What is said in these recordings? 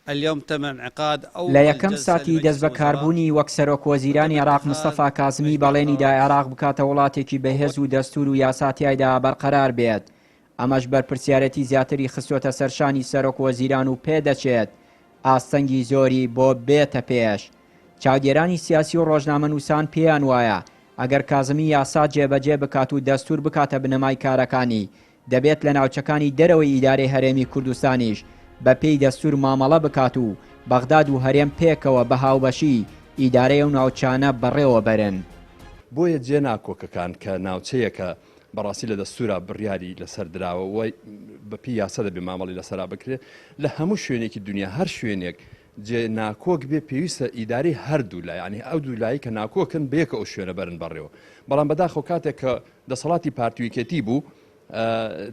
اليوم تم انعقاد لە یەکەم ساتی دەست بەکاربوونی وەک سەرۆک وەزیرانی عێراق مستەفا کازمی بەڵێنیدا عێراق بکاتە وڵاتێکی بەهێز و دەستور و یاساتیایدا بەرقەرار بێت. ئەمەش بەرپرسیارەتی زیاتری خستوتە سەرشانی سەرۆک وەزیران و پێدەچێت ئاستەنگی زۆری بۆ بێتە پێش. چاودێرانی سیاسی و ڕۆژنامەنووسان پێیان وایە ئەگەر کازمی یاسا جێبەجێ بکات و دەستور بکاتە بنەمای کارەکانی دەبێت لە ناوچەکانی دەرەوەی ئیدارەی هەرێمی کوردستانیش بە پێی دەستور مامەڵە بکات و بەغداد و هەرێم پێکەوە بە هاوبەشی ئیدارەی و ناوچانە بەڕێوە بەرن. بۆیە جێ ناکۆکەکان کە ناوچەیەکە بەڕاستی لە دەستورە بڕیاری لەسەر درراوە وی بەپی یاسا دەبێ مامەڵی لەسەرا بکرێت لە هەموو شوێنێکی دنیا هەر شوێنێک جێ ناکۆک بێ پێویستە ئیداری هەردوو لای ینی ئەو دوو لایی کە ناکۆکن بەیەکە ئەو شوێنە بەرن بەڕێوە. بەڵام بەداخەوە کاتێک کە دەسەڵاتی پارتویکێتی بوو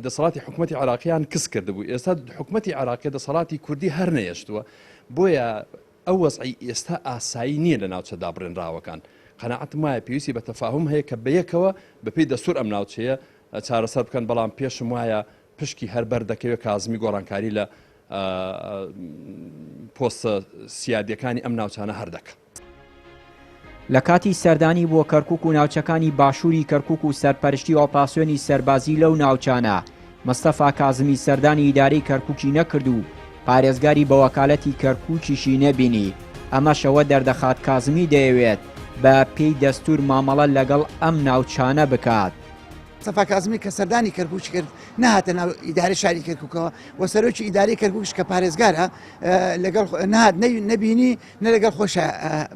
دەسەڵاتی حکوومەتی عراقیان کس کردبوو. ئێستا حکوومەتی عراقی دەسەڵاتی کوردی هەر نەیەشتووە بۆیە ئەو وەزعی ئێستا ئاسایی نییە لە ناوچەدا بڕێنراوەکان. قەناعەتم وایە پێویستی بە تەفاهم هەیە کە بەیەکەوە بەپێی دەستور ئەم ناوچەیە چارەسەر بکەن. بەڵام پێشم وایە پشکی هەر بەردەکەوێت کازمی گۆڕانکاری لە پۆستە سیادیەکانی ئەم ناوچانە هەردەکە. لە کاتی سەردانی بۆ کەرکووک و ناوچەکانی باشووری کەرکووک و سەرپەرشتی ئۆپراسیۆنی سەربازی لەو ناوچانە مستەفا کازمی سەردانی ئیدارەی کەرکووکی نەکرد و پارێزگاری بە وەکالەتی کەرکووکیشی نەبینی. ئەمەشەوە دەردەخات کازمی دەیەوێت بە پێی دەستور مامەڵە لەگەڵ ئەم ناوچانە بکات. مستەفا کازمی کە سەردانی کەرکووک کرد نهاتە ناو ئیدارەی شاری کەرکووکەوە و سەرۆکی ئیدارەی کەرکووکش کە پارێزگارە لەگەڵ نهات نەبینی نە لەگەڵ خۆشە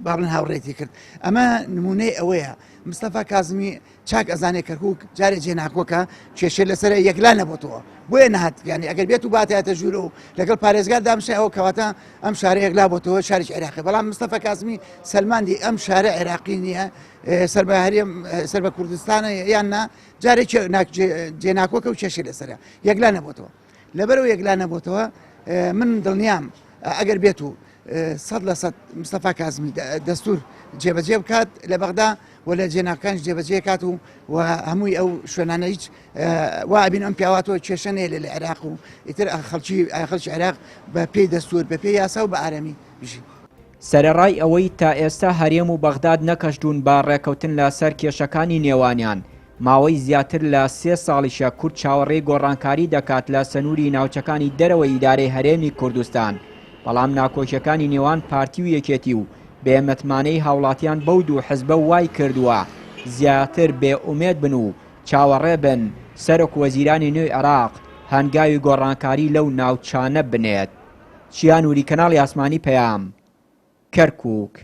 باڵن هاوڕێتی کرد. ئەمە نمونەی ئەوەیە مستەفا کازمی چاک ئەزانێ کەرکووک جارێ جێناکۆکە کێشێ لەسەر یەکلا نەبووتەوە بۆیە نهات ینی ئەگەر بێت و باتایەتە ژوورە و لەگەڵ پارێزگار دامشێ ئەوە کەواتە ئەم شارە یەکلا بۆتەوە شارێکی عێراقی. بەڵام مستەفا کازمی سەلماندی ئەم شارە عێراقی نییە سەر بە کوردستانە یاننا جارێک جێناکۆکە و کێشی لەسەرە یەکلا نەبووتەوە. لەبەرەوە یەکلا نەبووتەوە من دڵنیام ئەگەر بێت و 100% مستەفا کازمی دەستور جێبەجێ بکات لە بەغدا و لە جێناکانش جێبەجێ کات و هەمووی ئەو شوێنانە هیچ وابین ئەم پیاواتەوە کێشەنەیە لە عێراق و ئیتر خەڵکی عێراق بە پێی دەستور بە پێی یاسا و بە ئارەمی بژین. سەرەڕای ئەوەی تا ئێستا هەرێم و بەغداد نەکەشتون با ڕێکەوتن لەسەر کێشەکانی نێوانیان ماوەی زیاتر لە 3 ساڵیشە کورد چاوەڕێی گۆڕانکاری دەکات لە سەنووری ناوچەکانی دەرەوەی ئیدارەی هەرێمی کوردستان. بەڵام ناکۆشیەکانی نێوان پارتی و یەکێتی و بێمەتمانەی هاوڵاتیان بەو دوو حزبە وای کردووە زیاتر بێئومێد بن و چاوەڕێ بن سەرۆک وەزیرانی نوێی عێراق هەنگاوی گۆڕانکاری لەو ناوچانە بنێت. چیان نووری کەناڵی ئاسمانی پەیام کەرکووک.